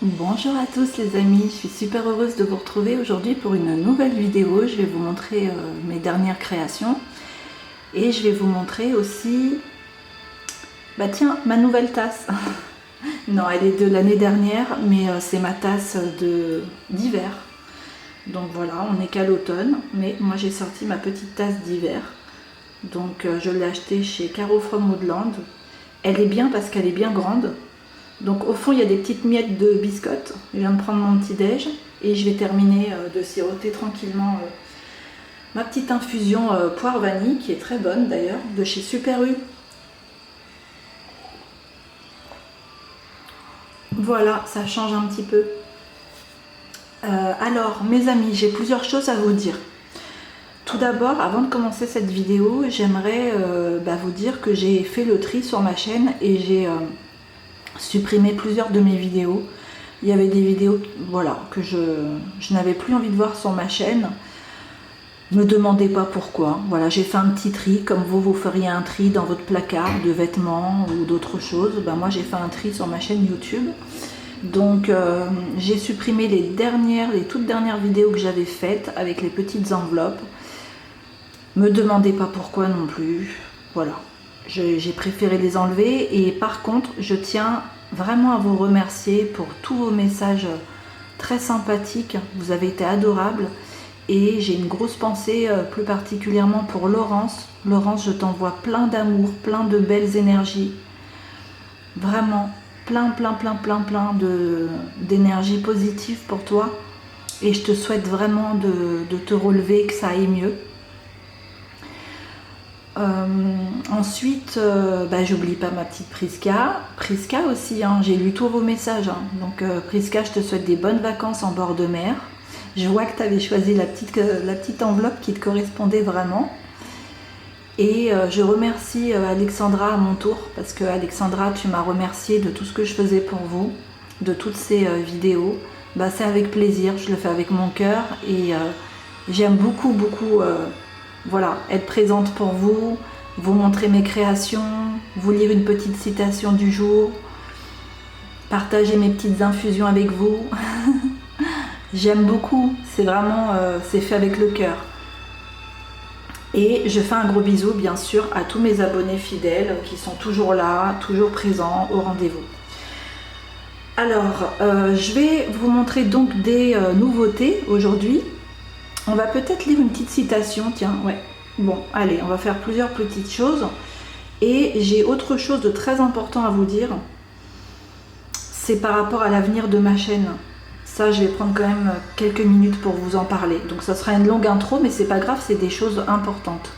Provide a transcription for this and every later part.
Bonjour à tous les amis, je suis super heureuse de vous retrouver aujourd'hui pour une nouvelle vidéo. Je vais vous montrer mes dernières créations et je vais vous montrer aussi, bah tiens, ma nouvelle tasse. Non, elle est de l'année dernière, mais c'est ma tasse d'hiver. Donc voilà, on n'est qu'à l'automne, mais moi j'ai sorti ma petite tasse d'hiver. Donc je l'ai achetée chez Caro from Woodland. Elle est bien parce qu'elle est bien grande. Donc au fond il y a des petites miettes de biscottes. Je viens de prendre mon petit déj et je vais terminer de siroter tranquillement ma petite infusion poire vanille qui est très bonne d'ailleurs, de chez Super U. Voilà, ça change un petit peu. Alors mes amis, j'ai plusieurs choses à vous dire. Tout d'abord, avant de commencer cette vidéo, j'aimerais vous dire que j'ai fait le tri sur ma chaîne et j'ai supprimé plusieurs de mes vidéos. Il y avait des vidéos voilà, que je n'avais plus envie de voir sur ma chaîne. Ne me demandez pas pourquoi. Voilà, j'ai fait un petit tri, comme vous feriez un tri dans votre placard de vêtements ou d'autres choses. Ben, moi j'ai fait un tri sur ma chaîne YouTube. Donc j'ai supprimé les toutes dernières vidéos que j'avais faites avec les petites enveloppes. Me demandez pas pourquoi non plus. Voilà. J'ai préféré les enlever et par contre je tiens vraiment à vous remercier pour tous vos messages très sympathiques. Vous avez été adorables et j'ai une grosse pensée plus particulièrement pour Laurence. Laurence, je t'envoie plein d'amour, plein de belles énergies, vraiment plein d'énergie positive pour toi et je te souhaite vraiment de te relever, que ça aille mieux. Ensuite, j'oublie pas ma petite Priska. Priska aussi, hein, j'ai lu tous vos messages. Hein. Donc Priska, je te souhaite des bonnes vacances en bord de mer. Je vois que tu avais choisi la petite enveloppe qui te correspondait vraiment. Et je remercie Alexandra à mon tour, parce que Alexandra, tu m'as remercié de tout ce que je faisais pour vous, de toutes ces vidéos. C'est avec plaisir, je le fais avec mon cœur et j'aime beaucoup voilà, être présente pour vous, vous montrer mes créations, vous lire une petite citation du jour, partager mes petites infusions avec vous. J'aime beaucoup, c'est vraiment, c'est fait avec le cœur. Et je fais un gros bisou bien sûr à tous mes abonnés fidèles qui sont toujours là, toujours présents au rendez-vous. Alors, je vais vous montrer donc des nouveautés aujourd'hui. On va peut-être lire une petite citation, tiens, ouais. Bon, allez, on va faire plusieurs petites choses. Et j'ai autre chose de très important à vous dire. C'est par rapport à l'avenir de ma chaîne. Ça, je vais prendre quand même quelques minutes pour vous en parler. Donc ça sera une longue intro, mais c'est pas grave, c'est des choses importantes.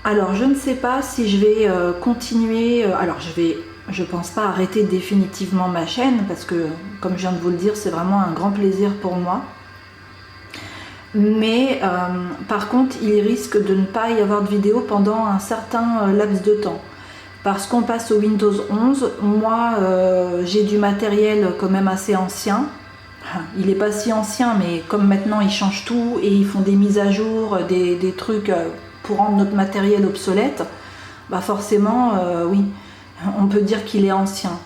Alors, je ne sais pas si je vais continuer... alors, je pense pas arrêter définitivement ma chaîne, parce que, comme je viens de vous le dire, c'est vraiment un grand plaisir pour moi. Mais par contre il risque de ne pas y avoir de vidéo pendant un certain laps de temps parce qu'on passe au Windows 11. Moi j'ai du matériel quand même assez ancien, il n'est pas si ancien mais comme maintenant ils changent tout et ils font des mises à jour, des trucs pour rendre notre matériel obsolète, forcément oui, on peut dire qu'il est ancien.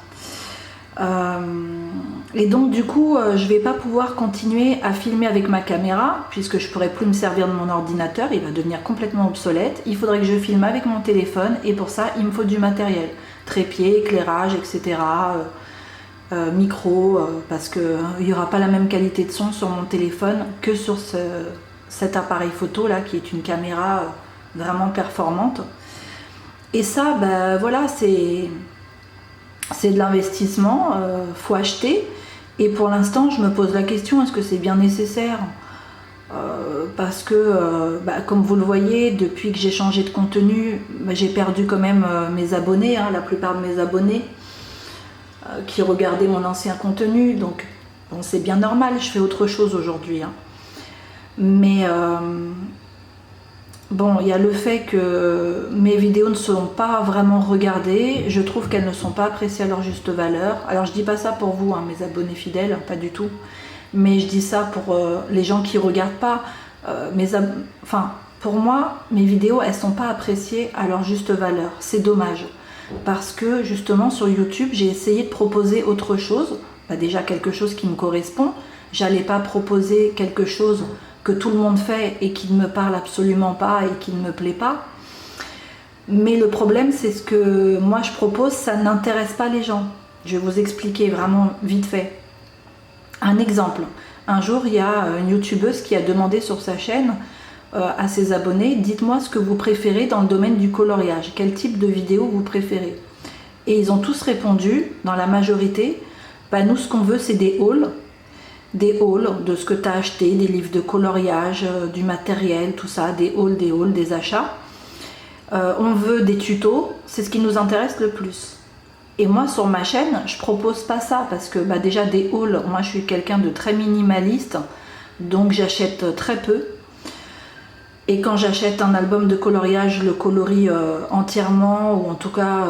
Et donc du coup je vais pas pouvoir continuer à filmer avec ma caméra puisque je pourrai plus me servir de mon ordinateur, il va devenir complètement obsolète. Il faudrait que je filme avec mon téléphone et pour ça il me faut du matériel, trépied, éclairage, etc. Micro, parce que il n'y aura pas la même qualité de son sur mon téléphone que sur cet appareil photo là qui est une caméra vraiment performante. Et ça voilà, c'est de l'investissement, faut acheter. Et pour l'instant, je me pose la question, est-ce que c'est bien nécessaire ? Parce que, comme vous le voyez, depuis que j'ai changé de contenu, j'ai perdu quand même mes abonnés, hein, la plupart de mes abonnés qui regardaient mon ancien contenu. Donc, bon, c'est bien normal, je fais autre chose aujourd'hui. Hein. Mais... bon, il y a le fait que mes vidéos ne sont pas vraiment regardées, je trouve qu'elles ne sont pas appréciées à leur juste valeur. Alors je dis pas ça pour vous, hein, mes abonnés fidèles, pas du tout, mais je dis ça pour les gens qui regardent pas. Pour moi, mes vidéos, elles sont pas appréciées à leur juste valeur, c'est dommage. Parce que justement sur YouTube, j'ai essayé de proposer autre chose, déjà quelque chose qui me correspond. J'allais pas proposer quelque chose que tout le monde fait et qui ne me parle absolument pas et qui ne me plaît pas. Mais le problème, c'est ce que moi je propose, ça n'intéresse pas les gens. Je vais vous expliquer vraiment vite fait. Un exemple. Un jour, il y a une youtubeuse qui a demandé sur sa chaîne à ses abonnés, dites-moi ce que vous préférez dans le domaine du coloriage. Quel type de vidéo vous préférez? Et ils ont tous répondu, dans la majorité, bah nous ce qu'on veut c'est des hauls de ce que tu as acheté, des livres de coloriage, du matériel, tout ça, des hauls, des achats. On veut des tutos, c'est ce qui nous intéresse le plus. Et moi sur ma chaîne, je propose pas ça parce que bah, déjà des hauls, moi je suis quelqu'un de très minimaliste, donc j'achète très peu. Et quand j'achète un album de coloriage, je le colorie entièrement, ou en tout cas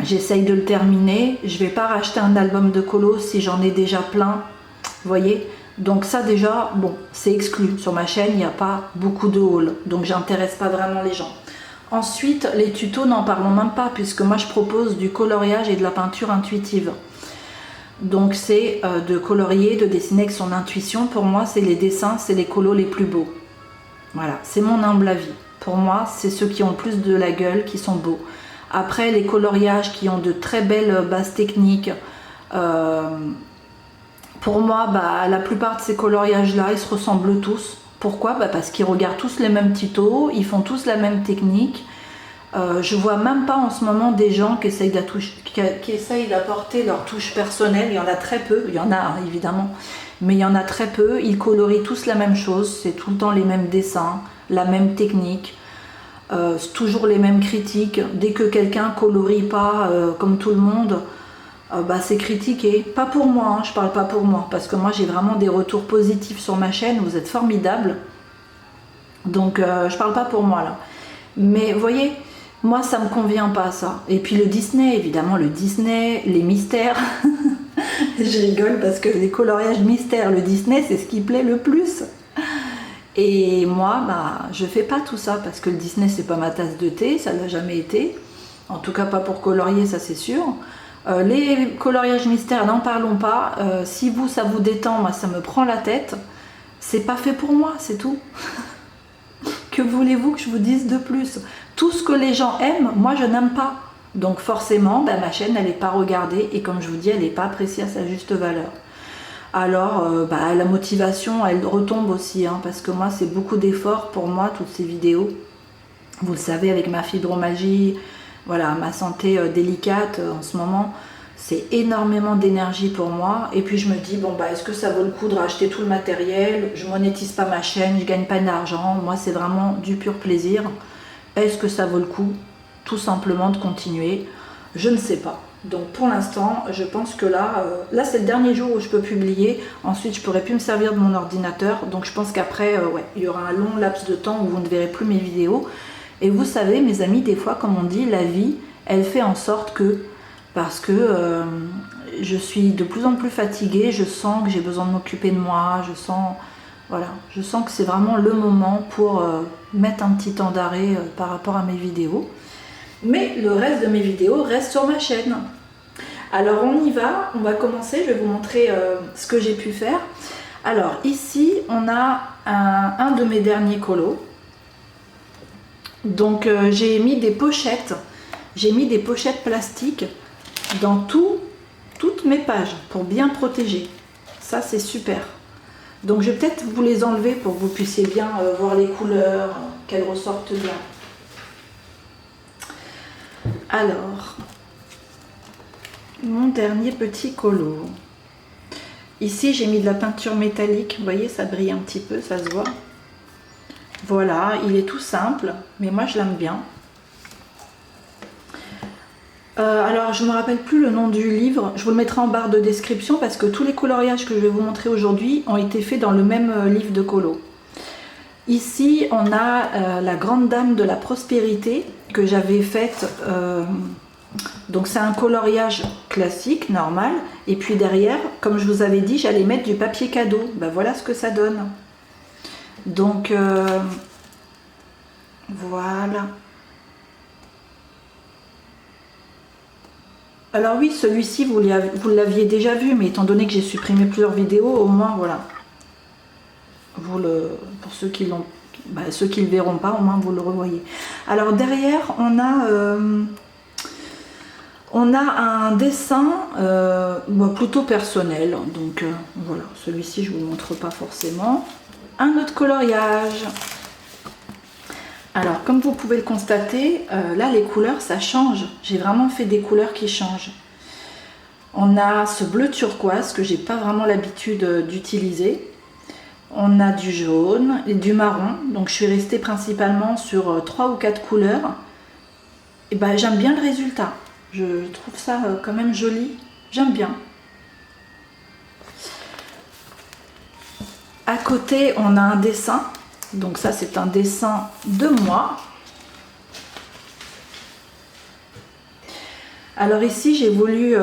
j'essaye de le terminer. Je vais pas racheter un album de colo si j'en ai déjà plein, vous voyez. Donc ça déjà, bon, c'est exclu. Sur ma chaîne, il n'y a pas beaucoup de hauls, donc j'intéresse pas vraiment les gens. Ensuite, les tutos, n'en parlons même pas, puisque moi je propose du coloriage et de la peinture intuitive. Donc c'est de colorier, de dessiner avec son intuition. Pour moi, c'est les dessins, c'est les colos les plus beaux. Voilà, c'est mon humble avis. Pour moi, c'est ceux qui ont le plus de la gueule, qui sont beaux. Après, les coloriages qui ont de très belles bases techniques, pour moi, bah, la plupart de ces coloriages-là, ils se ressemblent tous. Pourquoi? Bah, parce qu'ils regardent tous les mêmes tutos, ils font tous la même technique. Je vois même pas en ce moment des gens qui essayent d'apporter leur touche personnelle. Il y en a très peu, il y en a hein, évidemment, mais il y en a très peu. Ils colorient tous la même chose, c'est tout le temps les mêmes dessins, la même technique, toujours les mêmes critiques. Dès que quelqu'un colorie pas comme tout le monde, bah, c'est critiqué. Pas pour moi, hein, je parle pas pour moi, parce que moi j'ai vraiment des retours positifs sur ma chaîne, vous êtes formidables. Donc je parle pas pour moi là. Mais vous voyez, moi ça me convient pas ça. Et puis le Disney, évidemment le Disney, les mystères. Je rigole parce que les coloriages mystères, le Disney c'est ce qui plaît le plus. Et moi, bah, je fais pas tout ça parce que le Disney c'est pas ma tasse de thé, ça l'a jamais été. En tout cas pas pour colorier, ça c'est sûr. Les coloriages mystères, n'en parlons pas. Si vous, ça vous détend, moi ça me prend la tête. C'est pas fait pour moi, c'est tout. Que voulez-vous que je vous dise de plus? Tout ce que les gens aiment, moi je n'aime pas. Donc forcément, bah, ma chaîne elle n'est pas regardée et comme je vous dis, elle n'est pas appréciée à sa juste valeur. Alors bah, la motivation, elle retombe aussi, hein, parce que moi c'est beaucoup d'efforts pour moi, toutes ces vidéos. Vous le savez, avec ma fibromalgie, voilà, ma santé délicate en ce moment, c'est énormément d'énergie pour moi. Et puis je me dis, bon bah est-ce que ça vaut le coup de racheter tout le matériel? Je monétise pas ma chaîne, je gagne pas d'argent, moi c'est vraiment du pur plaisir. Est-ce que ça vaut le coup tout simplement de continuer? Je ne sais pas. Donc pour l'instant, je pense que là c'est le dernier jour où je peux publier. Ensuite, je pourrai plus me servir de mon ordinateur. Donc je pense qu'après, ouais, il y aura un long laps de temps où vous ne verrez plus mes vidéos. Et vous savez, mes amis, des fois, comme on dit, la vie, elle fait en sorte que, parce que je suis de plus en plus fatiguée, je sens que j'ai besoin de m'occuper de moi, voilà, je sens que c'est vraiment le moment pour mettre un petit temps d'arrêt par rapport à mes vidéos. Mais le reste de mes vidéos reste sur ma chaîne. Alors on y va, on va commencer, je vais vous montrer ce que j'ai pu faire. Alors ici, on a un de mes derniers colos. Donc j'ai mis des pochettes plastiques dans toutes mes pages pour bien protéger. Ça c'est super. Donc je vais peut-être vous les enlever pour que vous puissiez bien voir les couleurs, qu'elles ressortent bien. Alors, mon dernier petit colo. Ici j'ai mis de la peinture métallique, vous voyez ça brille un petit peu, ça se voit. Voilà, il est tout simple, mais moi je l'aime bien. Alors je ne me rappelle plus le nom du livre, je vous le mettrai en barre de description parce que tous les coloriages que je vais vous montrer aujourd'hui ont été faits dans le même livre de colo. Ici on a la grande dame de la prospérité que j'avais faite, donc c'est un coloriage classique, normal, et puis derrière, comme je vous avais dit, j'allais mettre du papier cadeau, ben voilà ce que ça donne. Donc voilà. Alors oui, celui-ci, vous l'aviez déjà vu, mais étant donné que j'ai supprimé plusieurs vidéos, au moins, voilà. Pour ceux qui l'ont, ceux qui ne le verront pas, au moins vous le revoyez. Alors derrière, on a un dessin plutôt personnel. Donc voilà, celui-ci, je ne vous le montre pas forcément. Un autre coloriage. Alors, comme vous pouvez le constater, là, les couleurs, ça change. J'ai vraiment fait des couleurs qui changent. On a ce bleu turquoise que j'ai pas vraiment l'habitude d'utiliser. On a du jaune et du marron. Donc, je suis restée principalement sur 3 ou 4 couleurs. Et ben, j'aime bien le résultat. Je trouve ça quand même joli. J'aime bien. À côté, on a un dessin. Donc ça, c'est un dessin de moi. Alors ici, j'ai voulu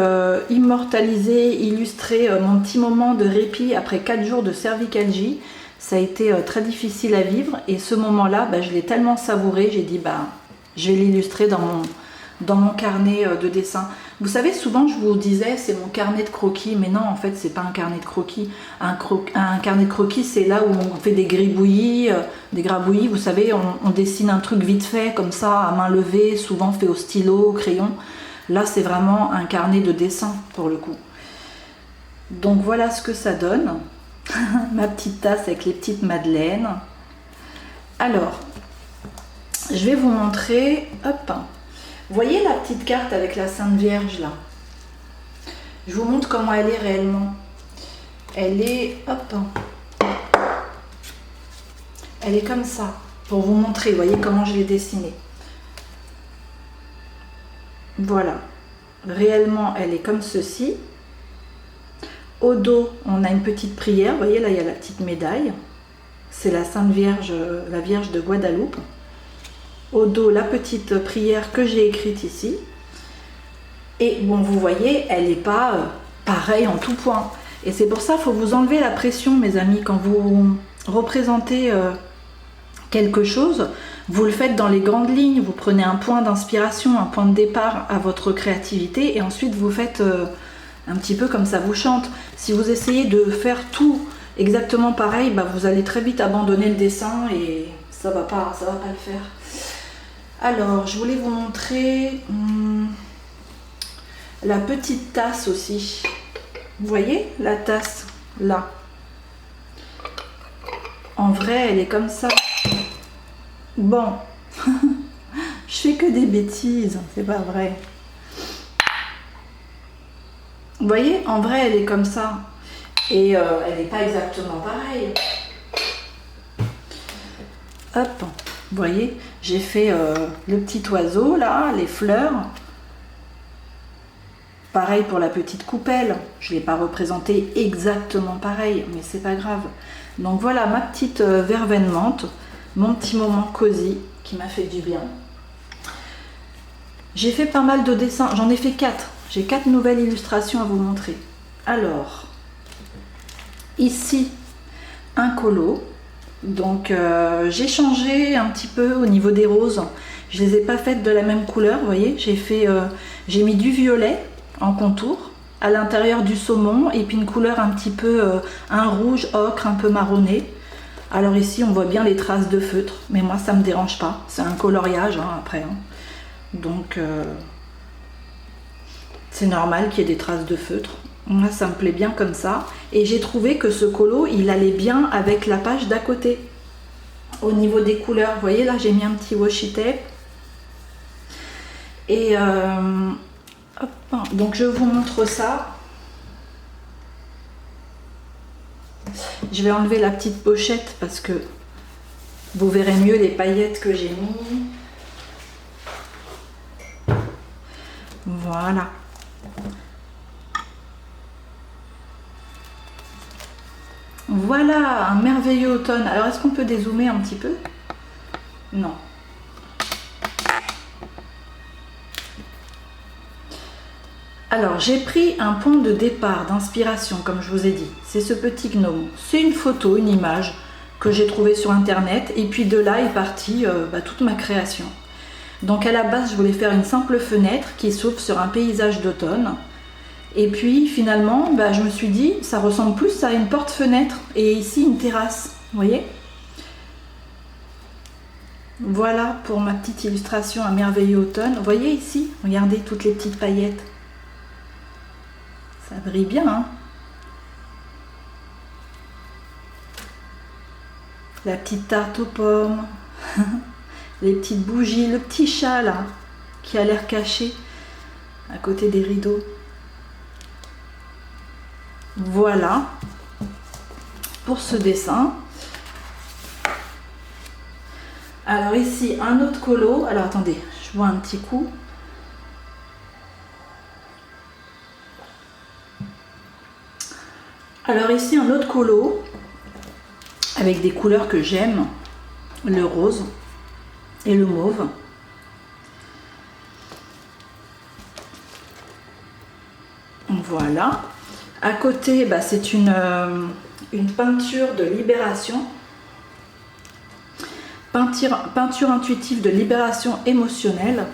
immortaliser, illustrer mon petit moment de répit après 4 jours de cervicalgie. Ça a été très difficile à vivre et ce moment-là, je l'ai tellement savouré, j'ai dit je vais l'illustrer dans mon carnet de dessin. Vous savez, souvent je vous disais c'est mon carnet de croquis, mais non, en fait c'est pas un carnet de croquis. Un carnet de croquis, c'est là où on fait des gribouillis, des grabouillis, vous savez, on dessine un truc vite fait comme ça à main levée, souvent fait au stylo, au crayon. Là c'est vraiment un carnet de dessin pour le coup. Donc voilà ce que ça donne. Ma petite tasse avec les petites madeleines. Alors, je vais vous montrer, hop. Vous voyez la petite carte avec la Sainte Vierge là? Je vous montre comment elle est réellement. Elle est, hop, elle est comme ça, pour vous montrer, vous voyez comment je l'ai dessinée. Voilà, réellement elle est comme ceci. Au dos, on a une petite prière, vous voyez là il y a la petite médaille. C'est la Sainte Vierge, la Vierge de Guadeloupe. Au dos, la petite prière que j'ai écrite ici. Et bon, vous voyez, elle n'est pas pareille en tout point. Et c'est pour ça qu'il faut vous enlever la pression, mes amis. Quand vous représentez quelque chose, vous le faites dans les grandes lignes. Vous prenez un point d'inspiration, un point de départ à votre créativité. Et ensuite, vous faites un petit peu comme ça vous chante. Si vous essayez de faire tout exactement pareil, vous allez très vite abandonner le dessin et ça va pas le faire. Alors, je voulais vous montrer la petite tasse aussi. Vous voyez la tasse là? En vrai, elle est comme ça. Bon, je fais que des bêtises, c'est pas vrai. Vous voyez, en vrai, elle est comme ça. Et elle n'est pas exactement pareille. Hop. Vous voyez, j'ai fait le petit oiseau là, les fleurs. Pareil pour la petite coupelle. Je ne l'ai pas représentée exactement pareil, mais c'est pas grave. Donc voilà ma petite verveine menthe, mon petit moment cosy qui m'a fait du bien. J'ai fait pas mal de dessins, j'en ai fait 4. J'ai 4 nouvelles illustrations à vous montrer. Alors, ici, un colo. Donc j'ai changé un petit peu au niveau des roses. Je les ai pas faites de la même couleur, vous voyez. J'ai mis du violet en contour à l'intérieur du saumon et puis une couleur un petit peu un rouge ocre un peu marronné. Alors ici on voit bien les traces de feutre, mais moi ça me dérange pas. C'est un coloriage après. Donc c'est normal qu'il y ait des traces de feutre. Moi ça me plaît bien comme ça. Et j'ai trouvé que ce colo il allait bien avec la page d'à côté. Au niveau des couleurs, vous voyez là j'ai mis un petit washi tape. Et hop, donc je vous montre ça. Je vais enlever la petite pochette parce que vous verrez mieux les paillettes que j'ai mis. Voilà. Voilà, un merveilleux automne. Alors, est-ce qu'on peut dézoomer un petit peu? Non. Alors, j'ai pris un point de départ, d'inspiration, comme je vous ai dit. C'est ce petit gnome. C'est une photo, une image que j'ai trouvée sur Internet. Et puis de là est partie toute ma création. Donc à la base, je voulais faire une simple fenêtre qui s'ouvre sur un paysage d'automne. Et puis finalement, bah, je me suis dit, ça ressemble plus à une porte-fenêtre. Et ici, une terrasse, vous voyez? Voilà pour ma petite illustration Un merveilleux automne. Vous voyez ici? Regardez toutes les petites paillettes. Ça brille bien, hein? La petite tarte aux pommes, les petites bougies, le petit chat là, qui a l'air caché à côté des rideaux. Voilà pour ce dessin. Alors ici un autre colo. Alors attendez, je vois un petit coup. Alors ici un autre colo avec des couleurs que j'aime, le rose et le mauve. Voilà. À côté, bah, c'est une peinture de libération. Peinture intuitive de libération émotionnelle.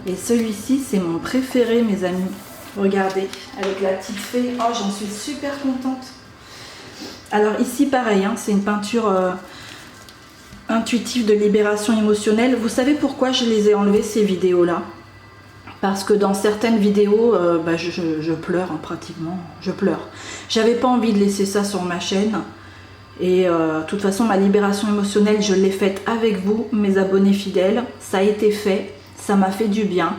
Et celui-ci, c'est mon préféré, mes amis. Regardez, avec la petite fée. Oh, j'en suis super contente. Alors ici, pareil, hein, c'est une peinture intuitive de libération émotionnelle. Vous savez pourquoi je les ai enlevées, ces vidéos-là? Parce que dans certaines vidéos, bah, je pleure, hein, pratiquement. Je pleure. J'avais pas envie de laisser ça sur ma chaîne. Et de toute façon, ma libération émotionnelle, je l'ai faite avec vous, mes abonnés fidèles. Ça a été fait. Ça m'a fait du bien.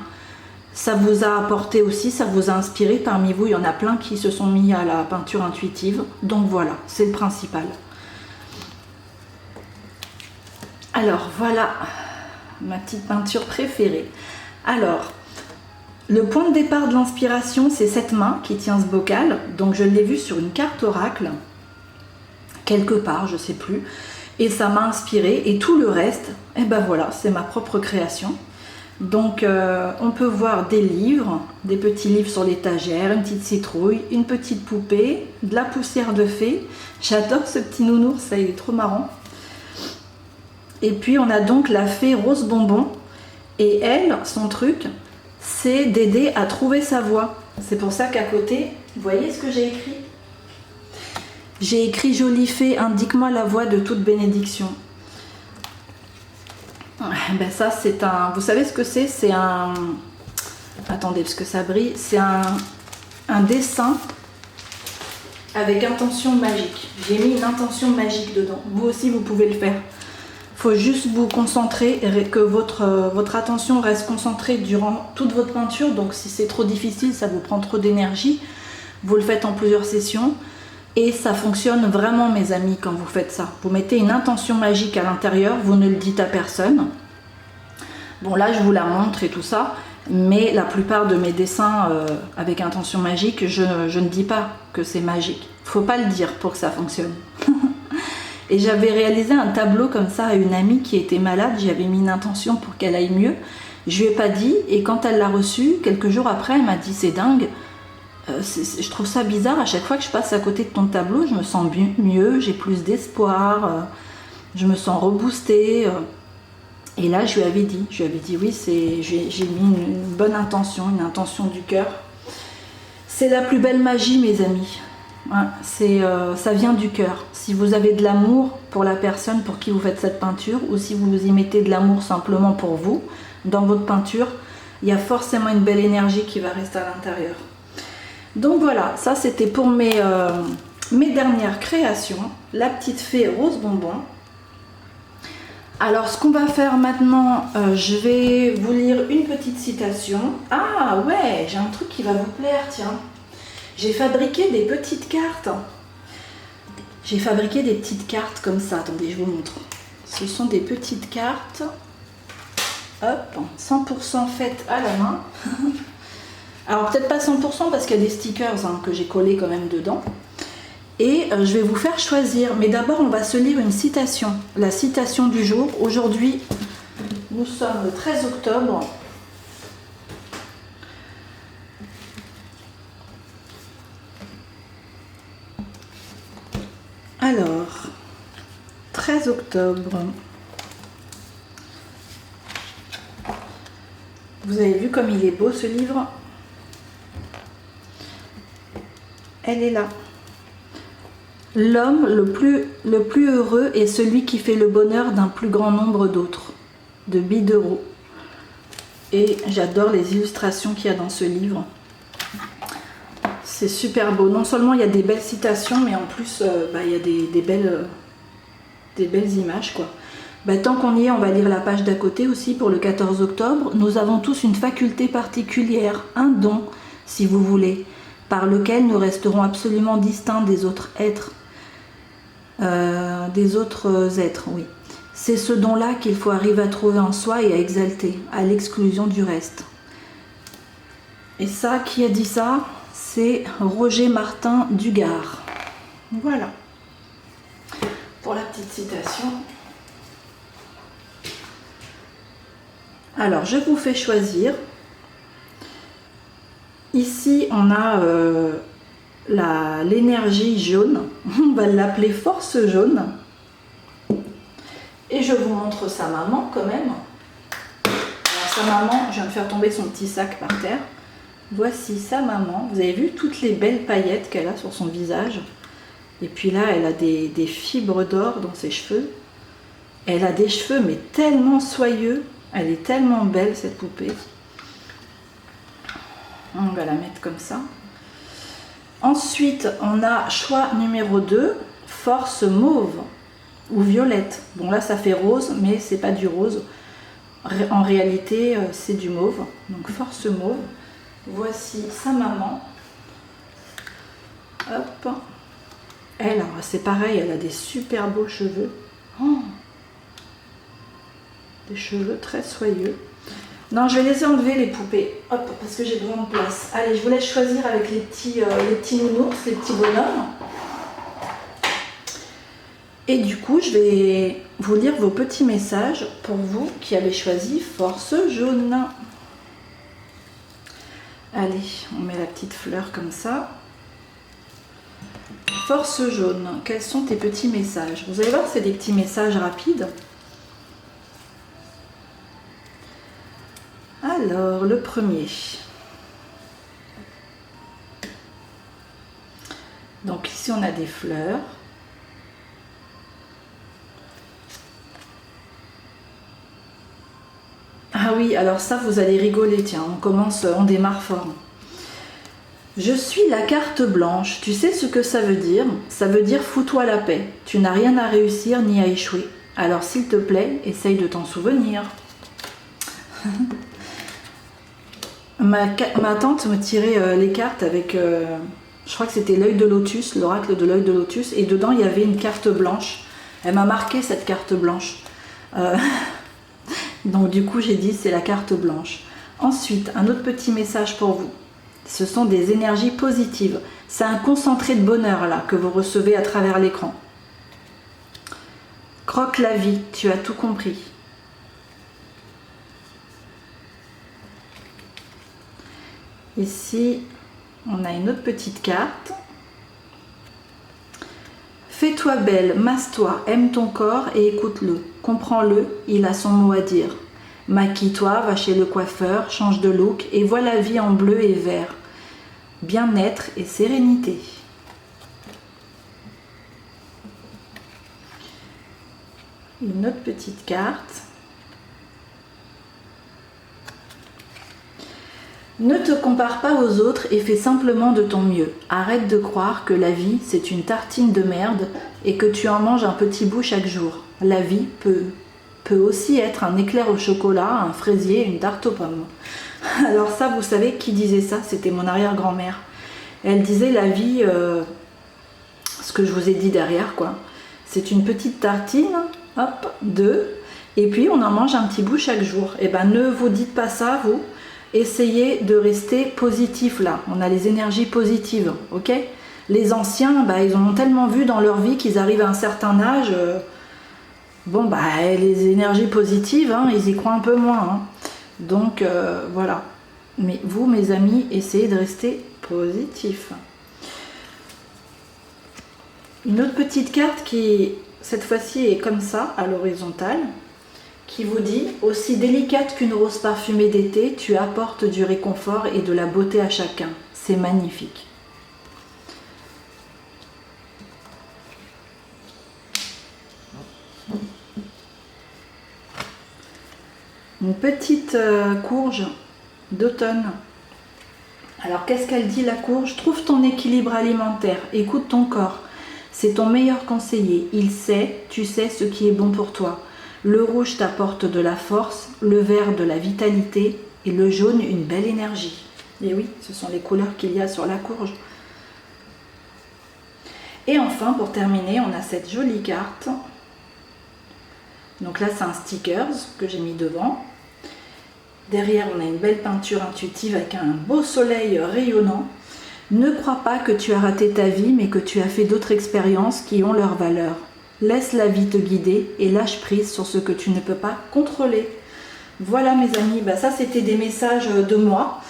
Ça vous a apporté aussi, ça vous a inspiré. Parmi vous, il y en a plein qui se sont mis à la peinture intuitive. Donc voilà, c'est le principal. Alors voilà, ma petite peinture préférée. Alors, le point de départ de l'inspiration, c'est cette main qui tient ce bocal. Donc je l'ai vu sur une carte oracle, quelque part, je ne sais plus. Et ça m'a inspiré. Et tout le reste, et ben voilà, c'est ma propre création. Donc on peut voir des livres, des petits livres sur l'étagère, une petite citrouille, une petite poupée, de la poussière de fée. J'adore ce petit nounours, ça il est trop marrant. Et puis on a donc la fée Rose Bonbon. Et elle, son truc, c'est d'aider à trouver sa voie. C'est pour ça qu'à côté, vous voyez ce que j'ai écrit? J'ai écrit Jolie fée, indique-moi la voie de toute bénédiction. Ben ça c'est un... Vous savez ce que c'est? C'est un... Attendez parce que ça brille. C'est un dessin avec intention magique. J'ai mis une intention magique dedans. Vous aussi vous pouvez le faire. Il faut juste vous concentrer et que votre attention reste concentrée durant toute votre peinture. Donc si c'est trop difficile, ça vous prend trop d'énergie, vous le faites en plusieurs sessions. Et ça fonctionne vraiment, mes amis, quand vous faites ça. Vous mettez une intention magique à l'intérieur, vous ne le dites à personne. Bon, là, je vous la montre et tout ça, mais la plupart de mes dessins avec intention magique, je ne dis pas que c'est magique. Faut pas le dire pour que ça fonctionne. Et j'avais réalisé un tableau comme ça à une amie qui était malade. J'y avais mis une intention pour qu'elle aille mieux. Je lui ai pas dit, et quand elle l'a reçu, quelques jours après, elle m'a dit « C'est dingue ». Je trouve ça bizarre, à chaque fois que je passe à côté de ton tableau, je me sens mieux, j'ai plus d'espoir, je me sens reboostée. Et là, je lui avais dit oui, j'ai mis une bonne intention, une intention du cœur. C'est la plus belle magie, mes amis. Ça vient du cœur. Si vous avez de l'amour pour la personne pour qui vous faites cette peinture, ou si vous y mettez de l'amour simplement pour vous, dans votre peinture, il y a forcément une belle énergie qui va rester à l'intérieur. Donc voilà, ça c'était pour mes dernières créations, la petite fée Rose Bonbon. Alors ce qu'on va faire maintenant, je vais vous lire une petite citation. Ah ouais, j'ai un truc qui va vous plaire, tiens. J'ai fabriqué des petites cartes. J'ai fabriqué des petites cartes comme ça, attendez, je vous montre. Ce sont des petites cartes, hop, 100% faites à la main. Alors peut-être pas 100% parce qu'il y a des stickers hein, que j'ai collés quand même dedans. Et je vais vous faire choisir. Mais d'abord on va se lire une citation. La citation du jour. Aujourd'hui nous sommes le 13 octobre. Alors, 13 13 octobre. Vous avez vu comme il est beau ce livre? Elle est là. L'homme le plus heureux est celui qui fait le bonheur d'un plus grand nombre d'autres, de Bidereau. Et j'adore les illustrations qu'il y a dans ce livre. C'est super beau. Non seulement il y a des belles citations, mais en plus il y a des belles images, quoi. Tant qu'on y est, on va lire la page d'à côté aussi pour le 14 octobre. Nous avons tous une faculté particulière, un don, si vous voulez, par lequel nous resterons absolument distincts des autres êtres. Oui. C'est ce don-là qu'il faut arriver à trouver en soi et à exalter, à l'exclusion du reste. Et ça, qui a dit ça? C'est Roger Martin Dugard. Voilà. Pour la petite citation. Alors, je vous fais choisir. Ici, on a l'énergie jaune. On va l'appeler force jaune. Et je vous montre sa maman quand même. Alors, sa maman, je viens de faire tomber son petit sac par terre. Voici sa maman. Vous avez vu toutes les belles paillettes qu'elle a sur son visage. Et puis là, elle a des fibres d'or dans ses cheveux. Elle a des cheveux, mais tellement soyeux. Elle est tellement belle, cette poupée. On va la mettre comme ça. Ensuite, on a choix numéro 2, force mauve ou violette. Bon, là, ça fait rose, mais c'est pas du rose. En réalité, c'est du mauve. Donc, force mauve. Voici sa maman. Hop. Elle, c'est pareil, elle a des super beaux cheveux. Oh, des cheveux très soyeux. Non, je vais les enlever, les poupées. Hop, parce que j'ai besoin de place. Allez, je vous laisse choisir avec les petits nounours, les petits bonhommes. Et du coup, je vais vous lire vos petits messages pour vous qui avez choisi force jaune. Allez, on met la petite fleur comme ça. Force jaune, quels sont tes petits messages? Vous allez voir, c'est des petits messages rapides. Alors, le premier. Donc ici, on a des fleurs. Ah oui, alors ça, vous allez rigoler, tiens, on démarre fort. Je suis la carte blanche. Tu sais ce que ça veut dire? Ça veut dire fous-toi la paix. Tu n'as rien à réussir ni à échouer. Alors s'il te plaît, essaye de t'en souvenir. Ma tante me tirait les cartes avec, je crois que c'était l'œil de lotus, l'oracle de l'œil de lotus, et dedans il y avait une carte blanche. Elle m'a marqué cette carte blanche. Donc du coup j'ai dit c'est la carte blanche. Ensuite, un autre petit message pour vous. Ce sont des énergies positives. C'est un concentré de bonheur là que vous recevez à travers l'écran. Croque la vie, tu as tout compris. Ici, on a une autre petite carte. Fais-toi belle, masse-toi, aime ton corps et écoute-le. Comprends-le, il a son mot à dire. Maquille-toi, va chez le coiffeur, change de look et vois la vie en bleu et vert. Bien-être et sérénité. Une autre petite carte. Ne te compare pas aux autres et fais simplement de ton mieux. Arrête de croire que la vie, c'est une tartine de merde et que tu en manges un petit bout chaque jour. La vie peut aussi être un éclair au chocolat, un fraisier, une tarte aux pommes. Alors ça, vous savez qui disait ça? C'était mon arrière-grand-mère. Elle disait la vie, ce que je vous ai dit derrière, quoi. C'est une petite tartine, hop, deux, et puis on en mange un petit bout chaque jour. Et ben ne vous dites pas ça, vous. Essayez de rester positif là. On a les énergies positives, ok? Les anciens, ils en ont tellement vu dans leur vie qu'ils arrivent à un certain âge. Les énergies positives, hein, ils y croient un peu moins. Hein. Donc voilà. Mais vous, mes amis, essayez de rester positif. Une autre petite carte qui cette fois-ci est comme ça, à l'horizontale, qui vous dit « Aussi délicate qu'une rose parfumée d'été, tu apportes du réconfort et de la beauté à chacun. C'est magnifique. » Une petite courge d'automne. Alors qu'est-ce qu'elle dit la courge? Trouve ton équilibre alimentaire, écoute ton corps. C'est ton meilleur conseiller. Il sait, tu sais ce qui est bon pour toi. Le rouge t'apporte de la force, le vert de la vitalité et le jaune une belle énergie. Et oui, ce sont les couleurs qu'il y a sur la courge. Et enfin, pour terminer, on a cette jolie carte. Donc là, c'est un stickers que j'ai mis devant. Derrière, on a une belle peinture intuitive avec un beau soleil rayonnant. Ne crois pas que tu as raté ta vie, mais que tu as fait d'autres expériences qui ont leur valeur. Laisse la vie te guider et lâche prise sur ce que tu ne peux pas contrôler. Voilà mes amis, bah ça c'était des messages de moi,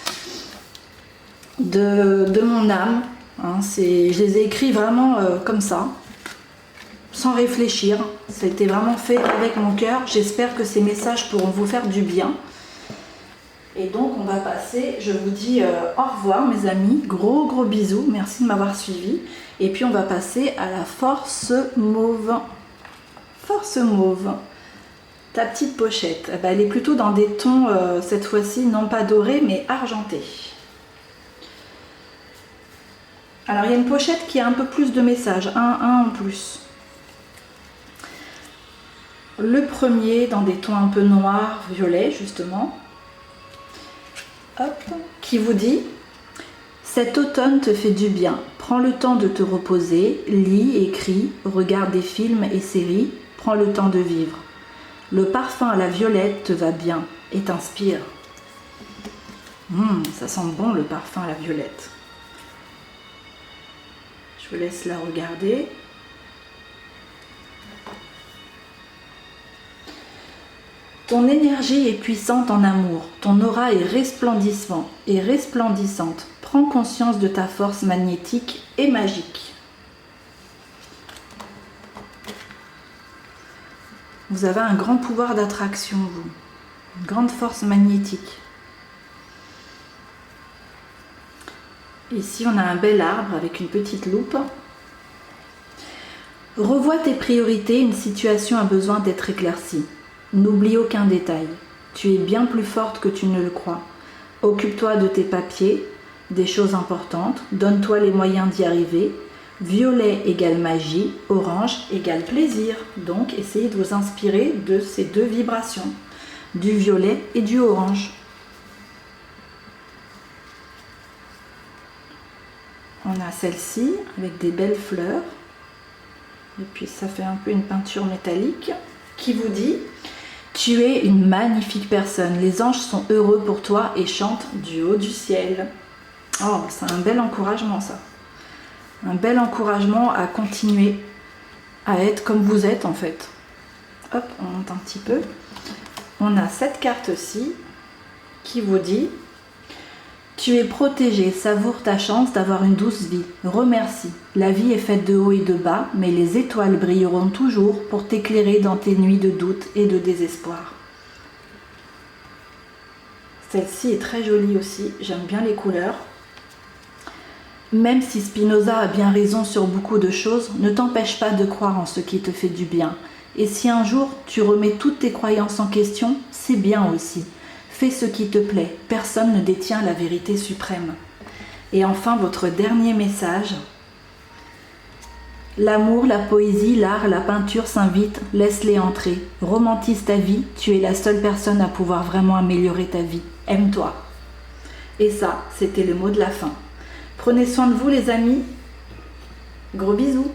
de mon âme. Hein, je les ai écrits vraiment comme ça, sans réfléchir. C'était vraiment fait avec mon cœur. J'espère que ces messages pourront vous faire du bien. Et donc on va passer, je vous dis au revoir mes amis, gros bisous, merci de m'avoir suivi. Et puis on va passer à la force mauve. Force mauve, ta petite pochette, eh ben, elle est plutôt dans des tons, cette fois-ci, non pas dorés mais argentés. Alors il y a une pochette qui a un peu plus de messages, un en plus. Le premier dans des tons un peu noirs, violets justement. Hop, qui vous dit « Cet automne te fait du bien, prends le temps de te reposer, lis, écris, regarde des films et séries, prends le temps de vivre. Le parfum à la violette te va bien et t'inspire. » Ça sent bon le parfum à la violette. Je vous laisse la regarder. Ton énergie est puissante en amour, ton aura est resplendissante. Prends conscience de ta force magnétique et magique. Vous avez un grand pouvoir d'attraction, vous. Une grande force magnétique. Ici, on a un bel arbre avec une petite loupe. Revois tes priorités, une situation a besoin d'être éclaircie. N'oublie aucun détail. Tu es bien plus forte que tu ne le crois. Occupe-toi de tes papiers, des choses importantes. Donne-toi les moyens d'y arriver. Violet égale magie, orange égale plaisir. Donc, essayez de vous inspirer de ces deux vibrations, du violet et du orange. On a celle-ci avec des belles fleurs. Et puis, ça fait un peu une peinture métallique qui vous dit... Tu es une magnifique personne. Les anges sont heureux pour toi et chantent du haut du ciel. Oh, c'est un bel encouragement ça. Un bel encouragement à continuer à être comme vous êtes en fait. Hop, on monte un petit peu. On a cette carte-ci qui vous dit « Tu es protégé, savoure ta chance d'avoir une douce vie. Remercie. La vie est faite de haut et de bas, mais les étoiles brilleront toujours pour t'éclairer dans tes nuits de doute et de désespoir. » Celle-ci est très jolie aussi, j'aime bien les couleurs. Même si Spinoza a bien raison sur beaucoup de choses, ne t'empêche pas de croire en ce qui te fait du bien. Et si un jour tu remets toutes tes croyances en question, c'est bien aussi. Fais ce qui te plaît, personne ne détient la vérité suprême. Et enfin, votre dernier message. L'amour, la poésie, l'art, la peinture s'invitent, laisse-les entrer. Romantise ta vie, tu es la seule personne à pouvoir vraiment améliorer ta vie. Aime-toi. Et ça, c'était le mot de la fin. Prenez soin de vous les amis. Gros bisous.